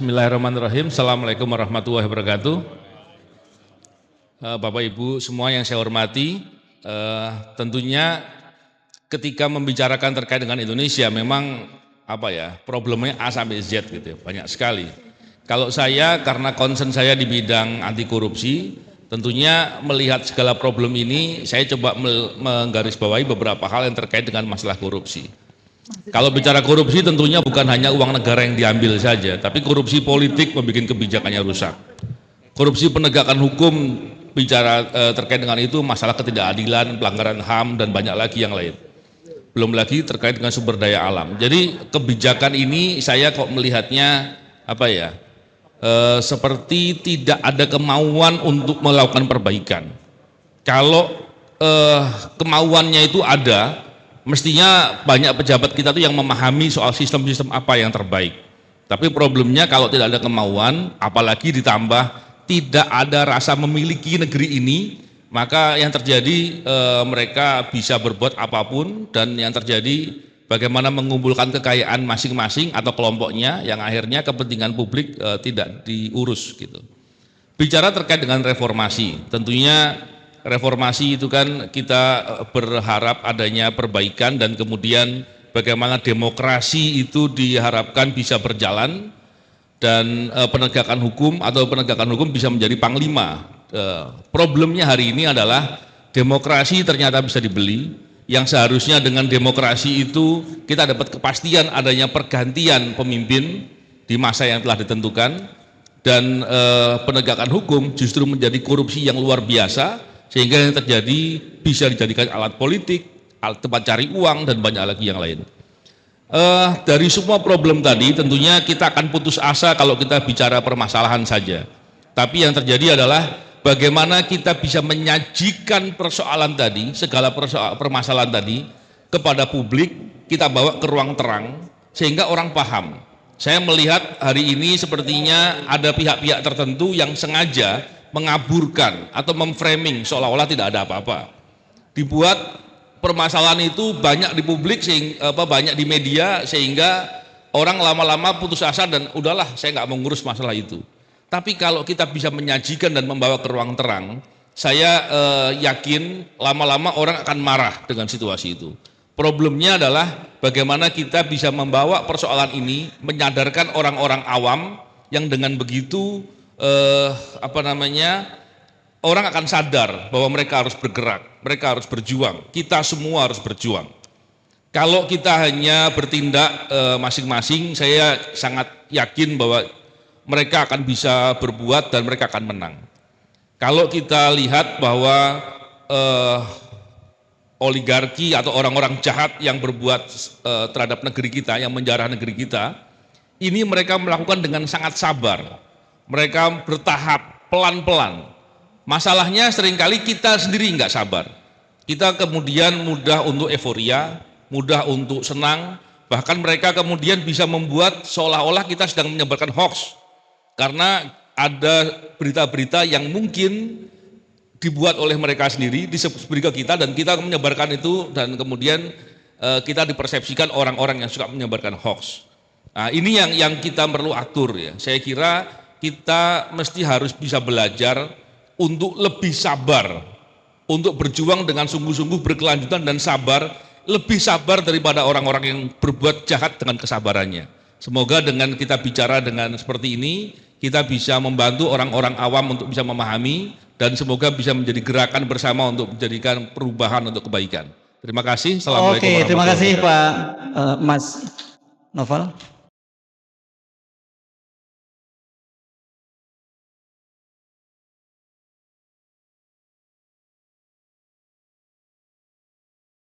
Bismillahirrahmanirrahim. Assalamualaikum warahmatullahi wabarakatuh. Bapak Ibu semua yang saya hormati, tentunya ketika membicarakan terkait dengan Indonesia memang problemnya A sampai Z gitu ya, banyak sekali. Kalau saya karena concern saya di bidang anti korupsi, tentunya melihat segala problem ini saya coba menggarisbawahi beberapa hal yang terkait dengan masalah korupsi. Kalau bicara korupsi tentunya bukan hanya uang negara yang diambil saja, tapi korupsi politik membuat kebijakannya rusak. Korupsi penegakan hukum bicara terkait dengan itu masalah ketidakadilan, pelanggaran HAM dan banyak lagi yang lain. Belum lagi terkait dengan sumber daya alam. Jadi kebijakan ini saya kok melihatnya seperti tidak ada kemauan untuk melakukan perbaikan. Kalau kemauannya itu ada, mestinya banyak pejabat kita tuh yang memahami soal sistem-sistem apa yang terbaik. Tapi problemnya kalau tidak ada kemauan, apalagi ditambah tidak ada rasa memiliki negeri ini, maka yang terjadi mereka bisa berbuat apapun, dan yang terjadi bagaimana mengumpulkan kekayaan masing-masing atau kelompoknya yang akhirnya kepentingan publik tidak diurus gitu. Bicara terkait dengan reformasi, tentunya reformasi itu kan kita berharap adanya perbaikan dan kemudian bagaimana demokrasi itu diharapkan bisa berjalan dan penegakan hukum bisa menjadi panglima. Problemnya hari ini adalah demokrasi ternyata bisa dibeli, yang seharusnya dengan demokrasi itu kita dapat kepastian adanya pergantian pemimpin di masa yang telah ditentukan, dan penegakan hukum justru menjadi korupsi yang luar biasa, sehingga yang terjadi bisa dijadikan alat politik, tempat cari uang, dan banyak lagi yang lain. Dari semua problem tadi tentunya kita akan putus asa kalau kita bicara permasalahan saja. Tapi yang terjadi adalah bagaimana kita bisa menyajikan persoalan tadi, segala permasalahan tadi kepada publik, kita bawa ke ruang terang sehingga orang paham. Saya melihat hari ini sepertinya ada pihak-pihak tertentu yang sengaja mengaburkan atau memframing seolah-olah tidak ada apa-apa. Dibuat permasalahan itu banyak di publik, banyak di media, sehingga orang lama-lama putus asa dan udahlah saya nggak mau ngurus masalah itu. Tapi kalau kita bisa menyajikan dan membawa ke ruang terang, saya yakin lama-lama orang akan marah dengan situasi itu. Problemnya adalah bagaimana kita bisa membawa persoalan ini, menyadarkan orang-orang awam yang dengan begitu orang akan sadar bahwa mereka harus bergerak, mereka harus berjuang, kita semua harus berjuang. Kalau kita hanya bertindak masing-masing, saya sangat yakin bahwa mereka akan bisa berbuat dan mereka akan menang. Kalau kita lihat bahwa oligarki atau orang-orang jahat yang berbuat terhadap negeri kita, yang menjarah negeri kita, ini mereka melakukan dengan sangat sabar. Mereka bertahap, pelan-pelan. Masalahnya seringkali kita sendiri nggak sabar. Kita kemudian mudah untuk euforia, mudah untuk senang, bahkan mereka kemudian bisa membuat seolah-olah kita sedang menyebarkan hoax. Karena ada berita-berita yang mungkin dibuat oleh mereka sendiri, disebut ke kita, dan kita menyebarkan itu, dan kemudian kita dipersepsikan orang-orang yang suka menyebarkan hoax. Nah, ini yang kita perlu atur ya. Saya kira kita mesti harus bisa belajar untuk lebih sabar, untuk berjuang dengan sungguh-sungguh, berkelanjutan dan sabar, lebih sabar daripada orang-orang yang berbuat jahat dengan kesabarannya. Semoga dengan kita bicara dengan seperti ini, kita bisa membantu orang-orang awam untuk bisa memahami, dan semoga bisa menjadi gerakan bersama untuk menjadikan perubahan untuk kebaikan. Terima kasih. Assalamualaikum warahmatullahi wabarakatuh. Oke, terima kasih Pak Mas Novel.